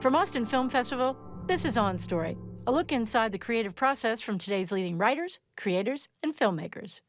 From Austin Film Festival, this is On Story, a look inside the creative process from today's leading writers, creators, and filmmakers.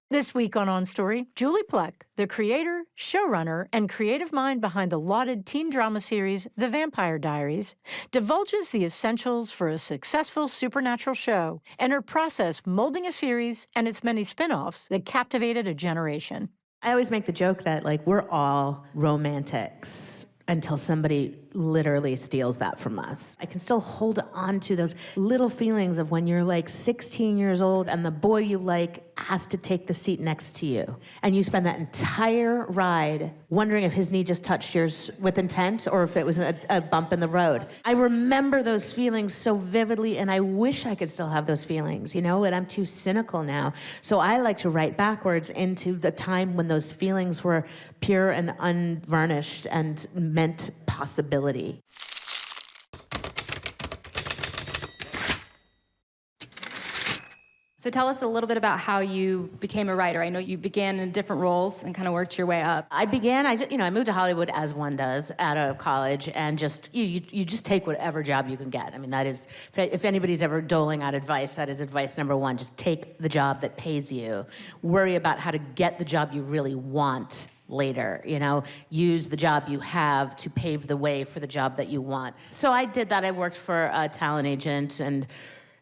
This week on Story, Julie Plec, the creator, showrunner, and creative mind behind the lauded teen drama series The Vampire Diaries, divulges the essentials for a successful supernatural show and her process molding a series and its many spinoffs that captivated a generation. I always make the joke that, like, we're all romantics until somebody literally steals that from us. I can still hold on to those little feelings of when you're like 16 years old and the boy you like has to take the seat next to you. And you spend that entire ride wondering if his knee just touched yours with intent or if it was a bump in the road. I remember those feelings so vividly, and I wish I could still have those feelings, you know, and I'm too cynical now. So I like to write backwards into the time when those feelings were pure and unvarnished and meant possibility. So tell us a little bit about how you became a writer. I know you began in different roles and kind of worked your way up. I moved to Hollywood as one does out of college, and just you just take whatever job you can get. I mean, that is, if anybody's ever doling out advice, that is advice number one. Just take the job that pays you. Worry about how to get the job you really want later, you know, use the job you have to pave the way for the job that you want. So I did that. I worked for a talent agent, and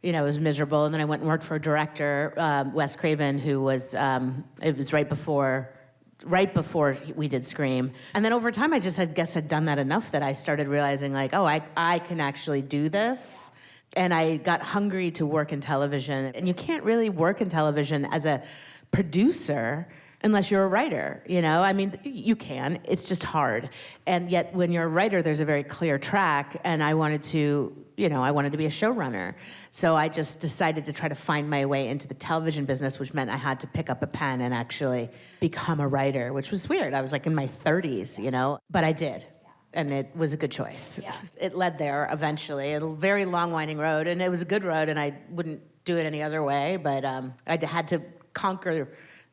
you know, it was miserable. And then I went and worked for a director, Wes Craven, who was, it was right before we did Scream. And then over time, I guess I'd done that enough that I started realizing, like, oh, I can actually do this. And I got hungry to work in television. And you can't really work in television as a producer unless you're a writer, you know? I mean, you can, it's just hard. And yet when you're a writer, there's a very clear track, and I wanted to be a showrunner. So I just decided to try to find my way into the television business, which meant I had to pick up a pen and actually become a writer, which was weird. I was like in my 30s, you know? But I did. And it was a good choice. Yeah. It led there eventually, a very long winding road, and it was a good road, and I wouldn't do it any other way, but I had to conquer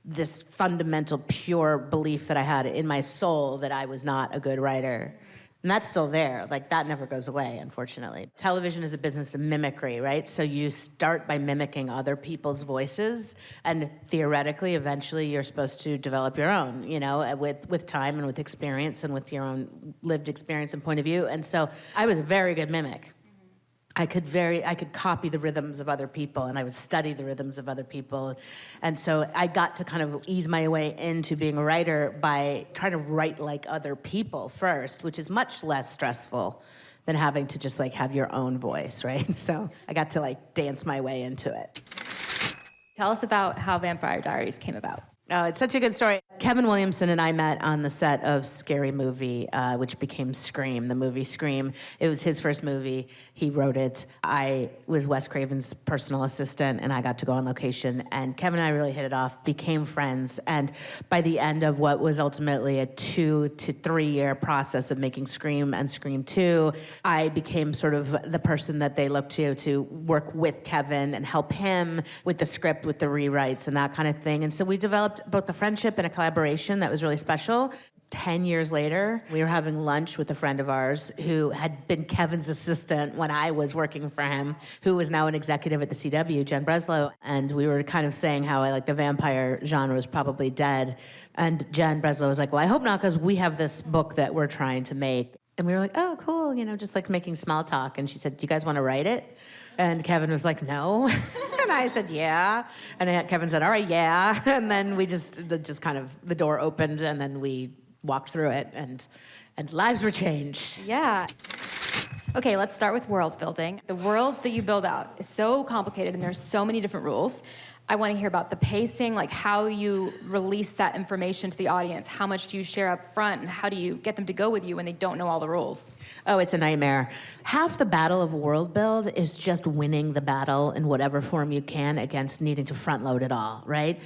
this fundamental, pure belief that I had in my soul that I was not a good writer. And that's still there. Like, that never goes away, unfortunately. Television is a business of mimicry, right? So you start by mimicking other people's voices, and theoretically, eventually, you're supposed to develop your own, you know, with time and with experience and with your own lived experience and point of view. And so I was a very good mimic. I could copy the rhythms of other people, and I would study the rhythms of other people. And so I got to kind of ease my way into being a writer by trying to write like other people first, which is much less stressful than having to just like have your own voice, right? So I got to like dance my way into it. Tell us about how Vampire Diaries came about. Oh, it's such a good story. Kevin Williamson and I met on the set of Scary Movie, which became Scream, the movie Scream. It was his first movie. He wrote it. I was Wes Craven's personal assistant, and I got to go on location. And Kevin and I really hit it off, became friends. And by the end of what was ultimately a 2 to 3 year process of making Scream and Scream 2, I became sort of the person that they looked to work with Kevin and help him with the script, with the rewrites and that kind of thing. And so we developed both a friendship and a collaboration that was really special. 10 years later, we were having lunch with a friend of ours who had been Kevin's assistant when I was working for him, who was now an executive at the CW, Jen Breslow. And we were kind of saying how the vampire genre was probably dead. And Jen Breslow was like, well, I hope not, because we have this book that we're trying to make. And we were like, oh, cool, you know, just like making small talk. And she said, do you guys want to write it? And Kevin was like, no. And I said, yeah. And Kevin said, all right, yeah. And then we just kind of, the door opened, and then we walked through it, and lives were changed. Yeah. Okay, let's start with world building. The world that you build out is so complicated, and there's so many different rules. I want to hear about the pacing, like how you release that information to the audience. How much do you share up front, and how do you get them to go with you when they don't know all the rules? Oh, it's a nightmare. Half the battle of world build is just winning the battle in whatever form you can against needing to front load it all, right?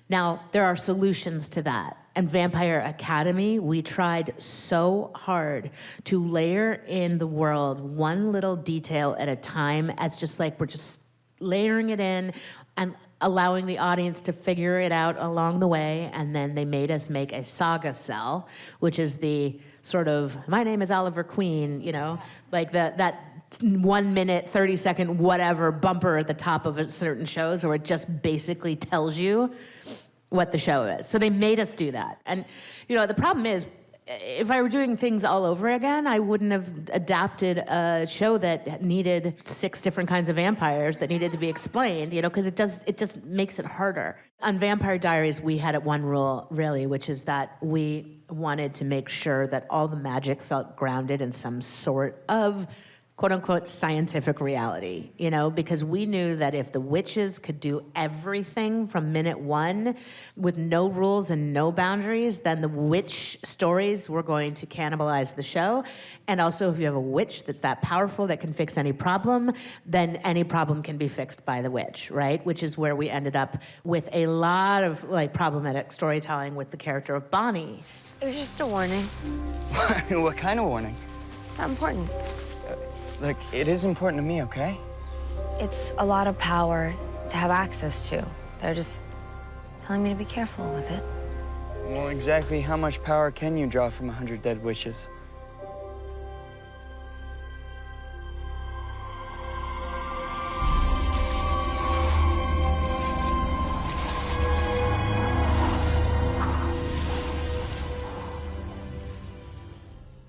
Now, there are solutions to that. And Vampire Academy, we tried so hard to layer in the world one little detail at a time, as just like we're just layering it in and allowing the audience to figure it out along the way. And then they made us make a saga cell, which is the sort of, my name is Oliver Queen, you know, like that 1 minute, 30-second, whatever bumper at the top of a certain shows, where it just basically tells you what the show is. So they made us do that. And, you know, the problem is, if I were doing things all over again, I wouldn't have adapted a show that needed 6 different kinds of vampires that needed to be explained, you know, because it just makes it harder. On Vampire Diaries, we had one rule, really, which is that we wanted to make sure that all the magic felt grounded in some sort of quote-unquote scientific reality, you know, because we knew that if the witches could do everything from minute 1 with no rules and no boundaries, then the witch stories were going to cannibalize the show. And also, if you have a witch that's that powerful that can fix any problem, then any problem can be fixed by the witch, right? Which is where we ended up with a lot of like problematic storytelling with the character of Bonnie. It was just a warning. What kind of warning? It's not important. Look, it is important to me, okay? It's a lot of power to have access to. They're just telling me to be careful with it. Well, exactly how much power can you draw from 100 dead witches?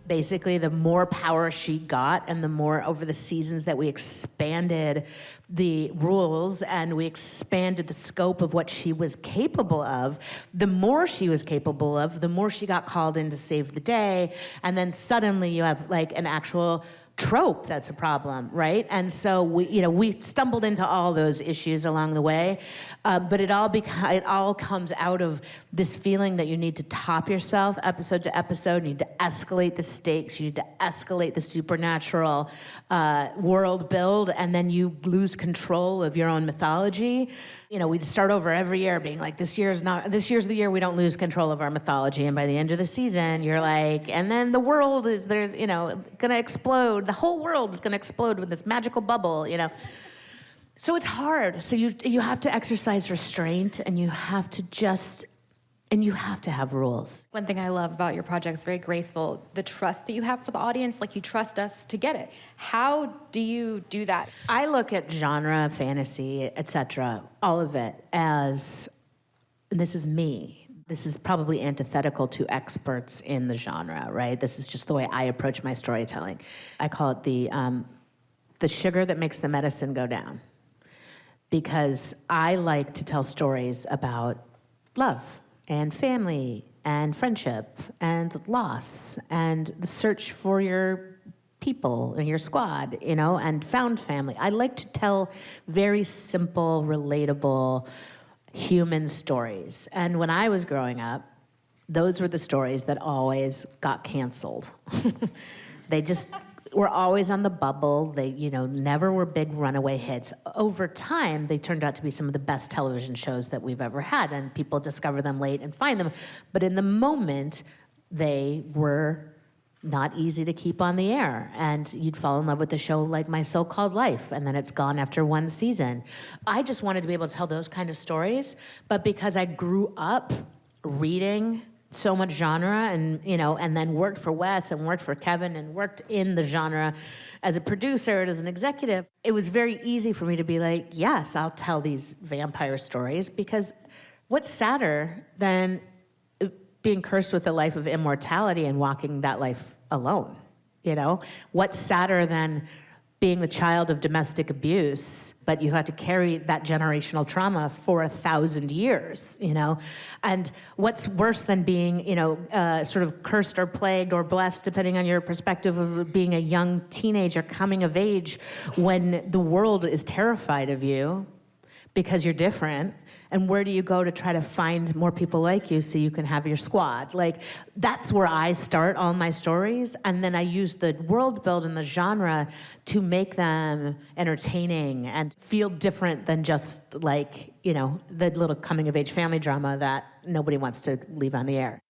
Basically, the more power she got and the more over the seasons that we expanded the rules and we expanded the scope of what she was capable of, the more she was capable of, the more she got called in to save the day. And then suddenly you have like an actual trope that's a problem, right? And so we stumbled into all those issues along the way, but it all comes out of this feeling that you need to top yourself episode to episode. You need to escalate the stakes. You need to escalate the supernatural world build, and then you lose control of your own mythology. You know, we'd start over every year being like, this year's the year we don't lose control of our mythology. And by the end of the season, you're like, and then the world gonna explode. The whole world is gonna explode with this magical bubble, you know. So it's hard. So you have to exercise restraint, and you have to have rules. One thing I love about your project is very graceful, the trust that you have for the audience, like you trust us to get it. How do you do that? I look at genre, fantasy, etc., all of it as, and this is me, this is probably antithetical to experts in the genre, right? This is just the way I approach my storytelling. I call it the sugar that makes the medicine go down. Because I like to tell stories about love and family and friendship and loss and the search for your people and your squad, you know, and found family. I like to tell very simple, relatable, human stories. And when I was growing up, those were the stories that always got canceled. They just were always on the bubble. They, never were big runaway hits. Over time, they turned out to be some of the best television shows that we've ever had, and people discover them late and find them. But in the moment, they were not easy to keep on the air. And you'd fall in love with the show like My So-Called Life, and then it's gone after one season. I just wanted to be able to tell those kind of stories, but because I grew up reading so much genre and then worked for Wes and worked for Kevin and worked in the genre as a producer and as an executive, it was very easy for me to be like, yes, I'll tell these vampire stories, because what's sadder than being cursed with a life of immortality and walking that life alone, What's sadder than being the child of domestic abuse, but you had to carry that generational trauma for 1,000 years, And what's worse than being, sort of cursed or plagued or blessed, depending on your perspective, of being a young teenager coming of age when the world is terrified of you because you're different. And where do you go to try to find more people like you so you can have your squad? Like, that's where I start all my stories. And then I use the world build and the genre to make them entertaining and feel different than just like, the little coming of age family drama that nobody wants to leave on the air.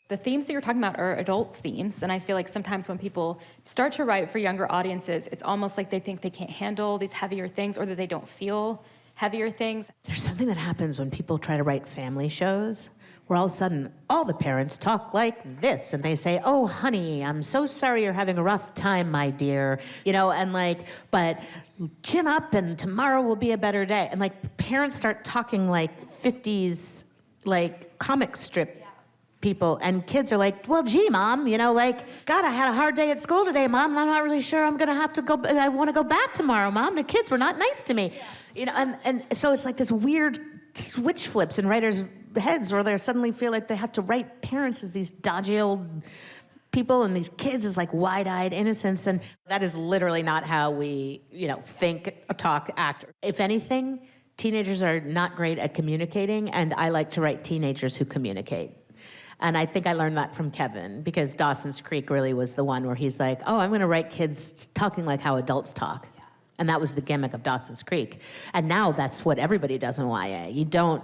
The themes that you're talking about are adult themes, and I feel like sometimes when people start to write for younger audiences, it's almost like they think they can't handle these heavier things, or that they don't feel heavier things. There's something that happens when people try to write family shows where all of a sudden, all the parents talk like this, and they say, oh, honey, I'm so sorry you're having a rough time, my dear, and like, but chin up and tomorrow will be a better day. And like, parents start talking like 50s, like comic strip people, and kids are like, well, gee, Mom, like, God, I had a hard day at school today, Mom, and I'm not really sure I'm gonna have to go, I wanna go back tomorrow, Mom. The kids were not nice to me. And so it's like this weird switch flips in writers' heads where they suddenly feel like they have to write parents as these dodgy old people and these kids as like wide-eyed innocence, and that is literally not how we, think, talk, act. If anything, teenagers are not great at communicating, and I like to write teenagers who communicate. And I think I learned that from Kevin, because Dawson's Creek really was the one where he's like, oh, I'm gonna write kids talking like how adults talk. And that was the gimmick of Dawson's Creek. And now that's what everybody does in YA. You don't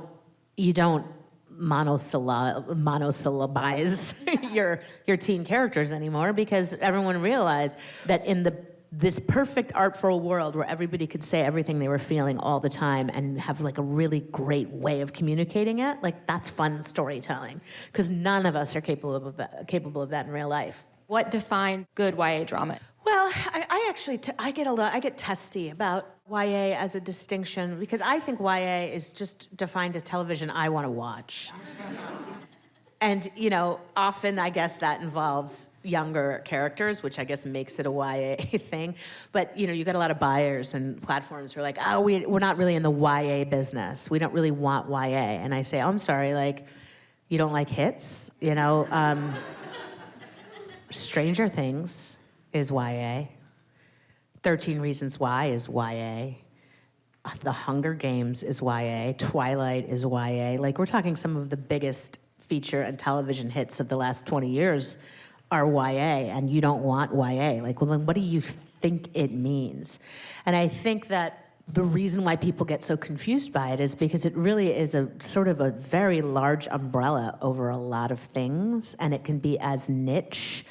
monosyllabize your teen characters anymore, because everyone realized that in this perfect artful world where everybody could say everything they were feeling all the time and have like a really great way of communicating it, like that's fun storytelling, because none of us are capable of that in real life. What defines good YA drama? Well, I get testy about YA as a distinction, because I think YA is just defined as television I want to watch. And, often I guess that involves younger characters, which I guess makes it a YA thing. But, you got a lot of buyers and platforms who are like, oh, we're not really in the YA business. We don't really want YA. And I say, oh, I'm sorry, like, you don't like hits? Stranger Things is YA. 13 Reasons Why is YA. The Hunger Games is YA. Twilight is YA. Like, we're talking some of the biggest feature and television hits of the last 20 years are YA, and you don't want YA. Like, well, then what do you think it means? And I think that the reason why people get so confused by it is because it really is a sort of a very large umbrella over a lot of things, and it can be as niche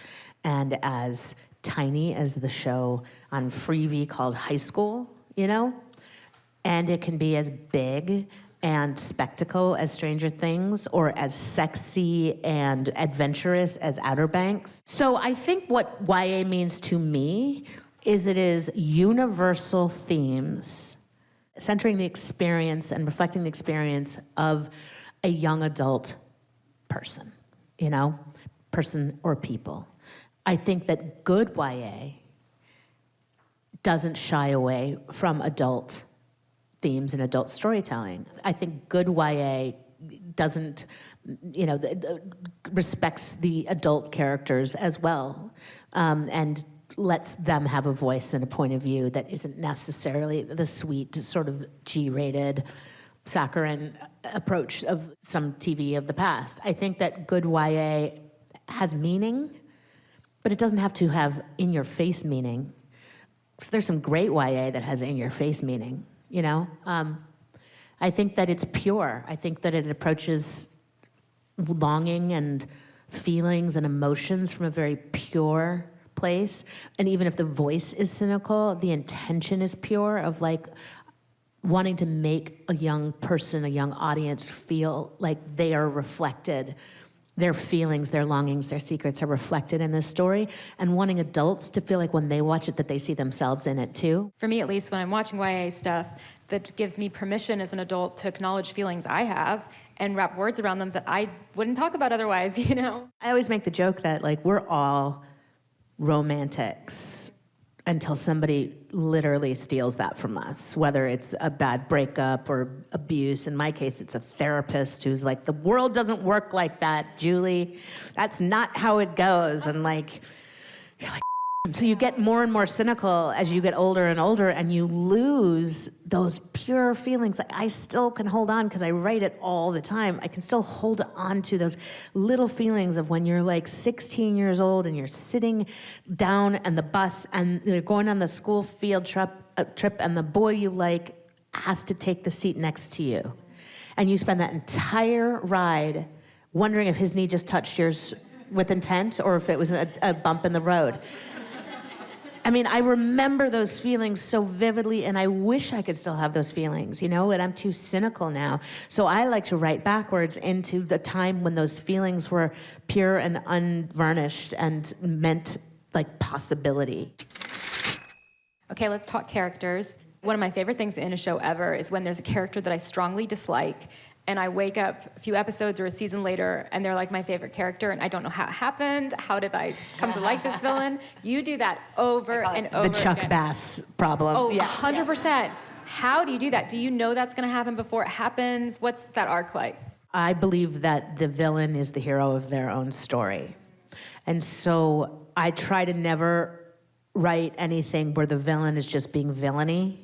and as tiny as the show on Freevee called High School, and it can be as big and spectacle as Stranger Things, or as sexy and adventurous as Outer Banks. So I think what YA means to me is it is universal themes centering the experience and reflecting the experience of a young adult person, person or people. I think that good YA doesn't shy away from adult themes and adult storytelling. I think good YA doesn't, respects the adult characters as well, and lets them have a voice and a point of view that isn't necessarily the sweet, sort of G-rated, saccharine approach of some TV of the past. I think that good YA has meaning, but it doesn't have to have in-your-face meaning. So there's some great YA that has in-your-face meaning. I think that it's pure. I think that it approaches longing and feelings and emotions from a very pure place. And even if the voice is cynical, the intention is pure, of like wanting to make a young person, a young audience feel like they are reflected. Their feelings, their longings, their secrets are reflected in this story, and wanting adults to feel like when they watch it that they see themselves in it too. For me, at least, when I'm watching YA stuff, that gives me permission as an adult to acknowledge feelings I have and wrap words around them that I wouldn't talk about otherwise, I always make the joke that, like, we're all romantics until somebody literally steals that from us, whether it's a bad breakup or abuse. In my case, it's a therapist who's like, the world doesn't work like that, Julie. That's not how it goes. And like, you're like, so you get more and more cynical as you get older and older, and you lose those pure feelings. Like, I still can hold on, because I write it all the time. I can still hold on to those little feelings of when you're like 16 years old and you're sitting down on the bus and you're going on the school field trip, and the boy you like has to take the seat next to you. And you spend that entire ride wondering if his knee just touched yours with intent or if it was a bump in the road. I mean, I remember those feelings so vividly, and I wish I could still have those feelings, you know, and I'm too cynical now. So I like to write backwards into the time when those feelings were pure and unvarnished and meant like possibility. Okay, let's talk characters. One of my favorite things in a show ever is when there's a character that I strongly dislike, and I wake up a few episodes or a season later, and they're like my favorite character, and I don't know how it happened. How did I come to like this villain? You do that over and over again. The Chuck Bass problem. Oh, yeah. 100%. How do you do that? Do you know that's going to happen before it happens? What's that arc like? I believe that the villain is the hero of their own story. And so I try to never write anything where the villain is just being villainy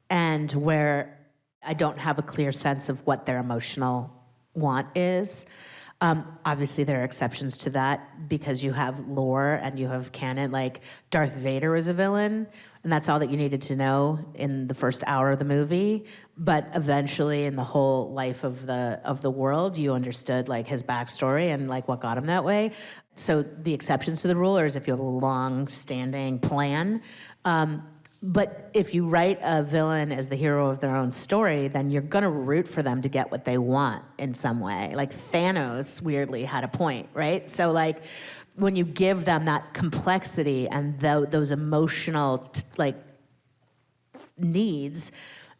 and where I don't have a clear sense of what their emotional want is. Obviously, there are exceptions to that because you have lore and you have canon. Like Darth Vader is a villain, and that's all that you needed to know in the first hour of the movie. But eventually, in the whole life of the world, you understood like his backstory and like what got him that way. So the exceptions to the rule are if you have a long-standing plan. But if you write a villain as the hero of their own story, then you're gonna root for them to get what they want in some way. Like Thanos weirdly had a point, right? So like when you give them that complexity and those emotional needs,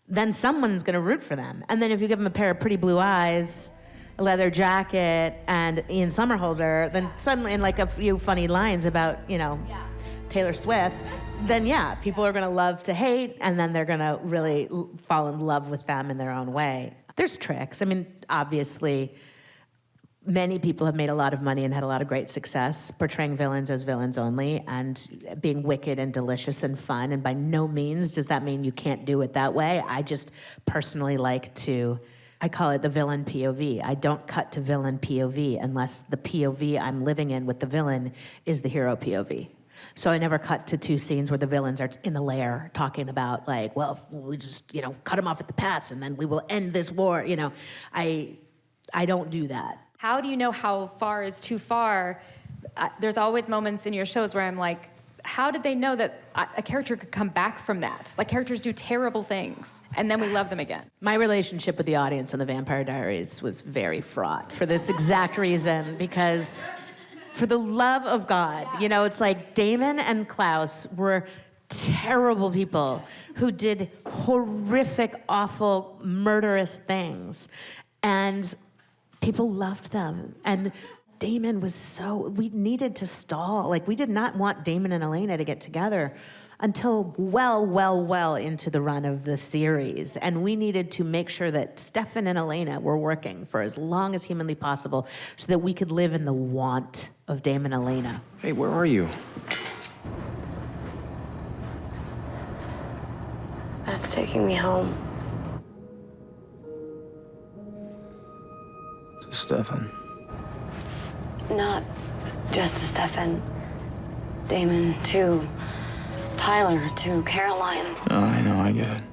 then someone's gonna root for them. And then if you give them a pair of pretty blue eyes, a leather jacket, and Ian Somerhalder, then suddenly, and like a few funny lines about, you know, Taylor Swift, then yeah, people are gonna love to hate, and then they're gonna really fall in love with them in their own way. There's tricks. I mean, obviously, many people have made a lot of money and had a lot of great success portraying villains as villains only and being wicked and delicious and fun, and by no means does that mean you can't do it that way. I just personally like to, I call it the villain POV. I don't cut to villain POV unless the POV I'm living in with the villain is the hero POV. So I never cut to two scenes where the villains are in the lair talking about like, well, if we just, you know, cut them off at the pass and then we will end this war. You know, I don't do that. How do you know how far is too far? There's always moments in your shows where I'm like, how did they know that a character could come back from that? Like characters do terrible things and then we love them again. My relationship with the audience on the Vampire Diaries was very fraught for this exact reason, because for the love of God, you know, it's like Damon and Klaus were terrible people who did horrific, awful, murderous things. And people loved them. And Damon was we needed to stall. Like, we did not want Damon and Elena to get together until well into the run of the series. And we needed to make sure that Stefan and Elena were working for as long as humanly possible so that we could live in the want of Damon and Elena. Hey, where are you? That's taking me home. To Stefan. Not just to Stefan. Damon, to Tyler, to Caroline. Oh, I know, I get it.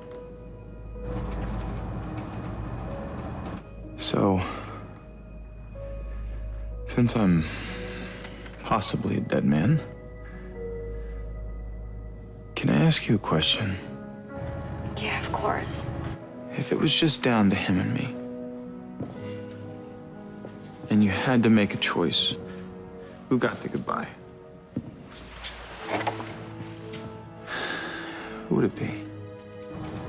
So, since I'm possibly a dead man, can I ask you a question? Yeah, of course. If it was just down to him and me, and you had to make a choice, who got the goodbye? Who would it be?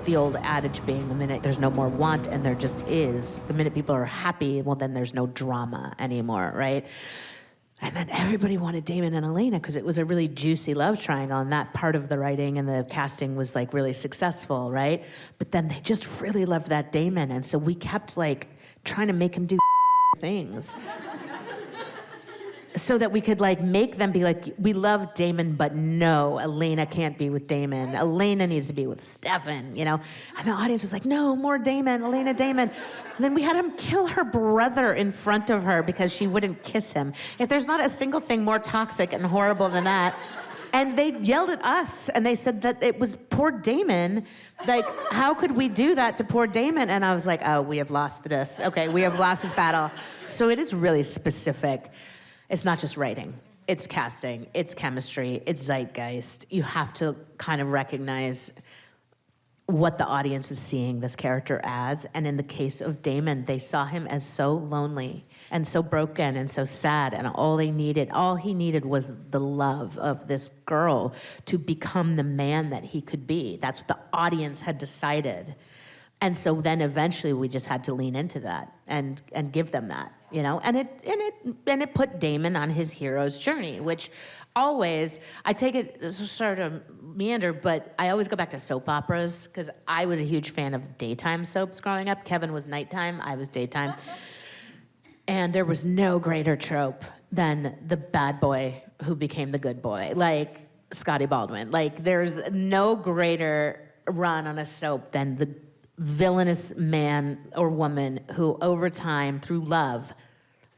The old adage being, the minute there's no more want and there just is, the minute people are happy, well, then there's no drama anymore, right? And then everybody wanted Damon and Elena because it was a really juicy love triangle, and that part of the writing and the casting was like really successful, right? But then they just really loved that Damon, and so we kept like trying to make him do things so that we could like make them be like, we love Damon, but no, Elena can't be with Damon. Elena needs to be with Stefan, you know? And the audience was like, no, more Damon, Elena, Damon. And then we had him kill her brother in front of her because she wouldn't kiss him. If there's not a single thing more toxic and horrible than that. And they yelled at us, and they said that it was poor Damon. Like, how could we do that to poor Damon? And I was like, oh, we have lost this. Okay, we have lost this battle. So it is really specific. It's not just writing. it's casting, it's chemistry, it's zeitgeist. You have to kind of recognize what the audience is seeing this character as. And in the case of Damon, they saw him as so lonely and so broken and so sad. And all he needed was the love of this girl to become the man that he could be. That's what the audience had decided. And so then eventually we just had to lean into that and give them that, and it put Damon on his hero's journey, which always, I take it as a sort of meander, but I always go back to soap operas because I was a huge fan of daytime soaps growing up. Kevin was nighttime, I was daytime. And there was no greater trope than the bad boy who became the good boy, like Scotty Baldwin. Like, there's no greater run on a soap than the villainous man or woman who, over time, through love,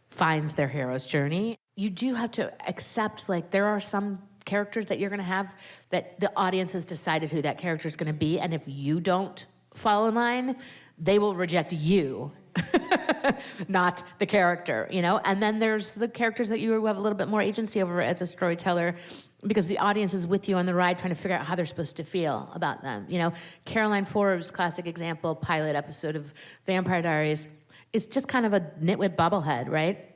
finds their hero's journey. You do have to accept, like, there are some characters that you're going to have that the audience has decided who that character is going to be, and if you don't fall in line, they will reject you, not the character, And then there's the characters that you have a little bit more agency over as a storyteller, because the audience is with you on the ride trying to figure out how they're supposed to feel about them. Caroline Forbes, classic example, pilot episode of Vampire Diaries, is just kind of a nitwit bobblehead, right?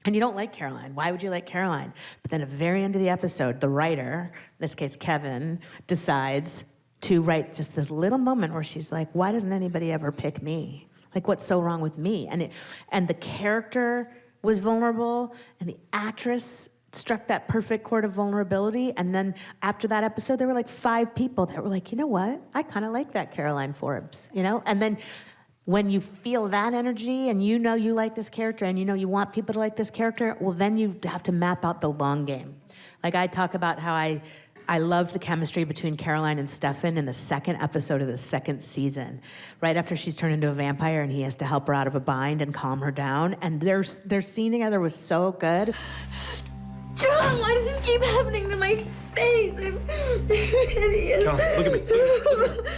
And you don't like Caroline. Why would you like Caroline? But then at the very end of the episode, the writer, in this case Kevin, decides to write just this little moment where she's like, why doesn't anybody ever pick me? Like, what's so wrong with me? And the character was vulnerable, and the actress struck that perfect chord of vulnerability. And then after that episode, there were like 5 people that were like, you know what? I kind of like that Caroline Forbes, And then when you feel that energy and you like this character and you want people to like this character, well, then you have to map out the long game. Like, I talk about how I loved the chemistry between Caroline and Stefan in the second episode of the second season, right after she's turned into a vampire and he has to help her out of a bind and calm her down. And their scene together was so good. John, why does this keep happening to my face? I'm an idiot.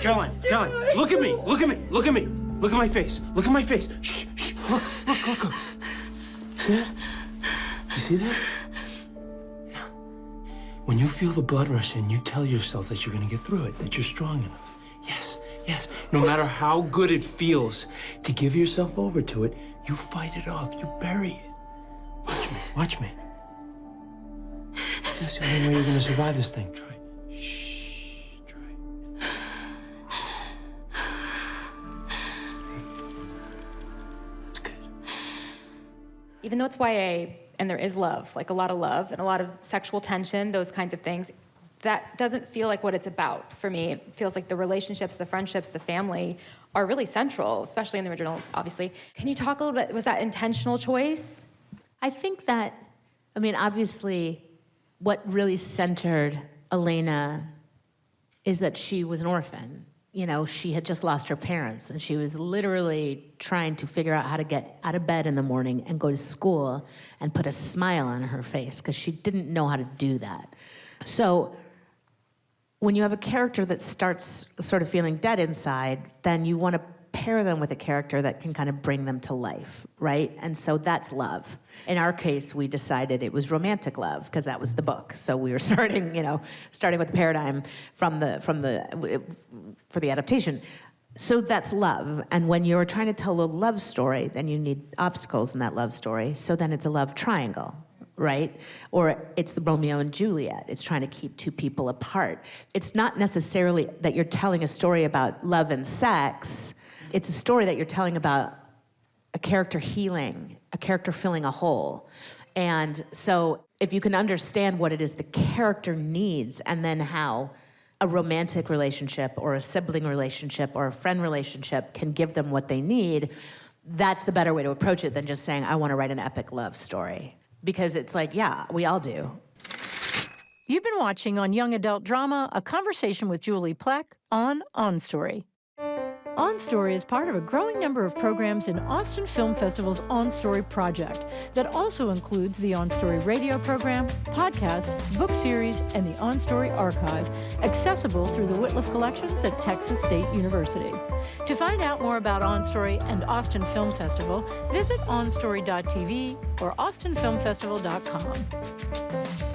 Caroline, look at me. Caroline, look at me. Look at me. Look at me. Look at my face. Look at my face. Shh, shh. Look. See that? You see that? Yeah. When you feel the blood rush in, you tell yourself that you're going to get through it, that you're strong enough. Yes. No matter how good it feels to give yourself over to it, you fight it off. You bury it. Watch me. That's the only way you're going to survive this thing. Try. Shh. Try. That's good. Even though it's YA and there is love, like a lot of love and a lot of sexual tension, those kinds of things, that doesn't feel like what it's about for me. It feels like the relationships, the friendships, the family are really central, especially in the originals, obviously. Can you talk a little bit, was that intentional choice? I think that, obviously, what really centered Elena is that she was an orphan. She had just lost her parents, and she was literally trying to figure out how to get out of bed in the morning and go to school and put a smile on her face, because she didn't know how to do that. So when you have a character that starts sort of feeling dead inside, then you want to pair them with a character that can kind of bring them to life, right? And so that's love. In our case, we decided it was romantic love because that was the book. So we were starting with the paradigm for the adaptation. So that's love. And when you're trying to tell a love story, then you need obstacles in that love story. So then it's a love triangle, right? Or it's the Romeo and Juliet. It's trying to keep 2 people apart. It's not necessarily that you're telling a story about love and sex. It's a story that you're telling about a character healing, a character filling a hole. And so if you can understand what it is the character needs, and then how a romantic relationship or a sibling relationship or a friend relationship can give them what they need, that's the better way to approach it than just saying, I want to write an epic love story. Because it's like, yeah, we all do. You've been watching on Young Adult Drama, a conversation with Julie Plec on Story. On Story is part of a growing number of programs in Austin Film Festival's On Story project that also includes the On Story radio program, podcast, book series, and the On Story archive, accessible through the Whitliff Collections at Texas State University. To find out more about On Story and Austin Film Festival, visit onstory.tv or austinfilmfestival.com.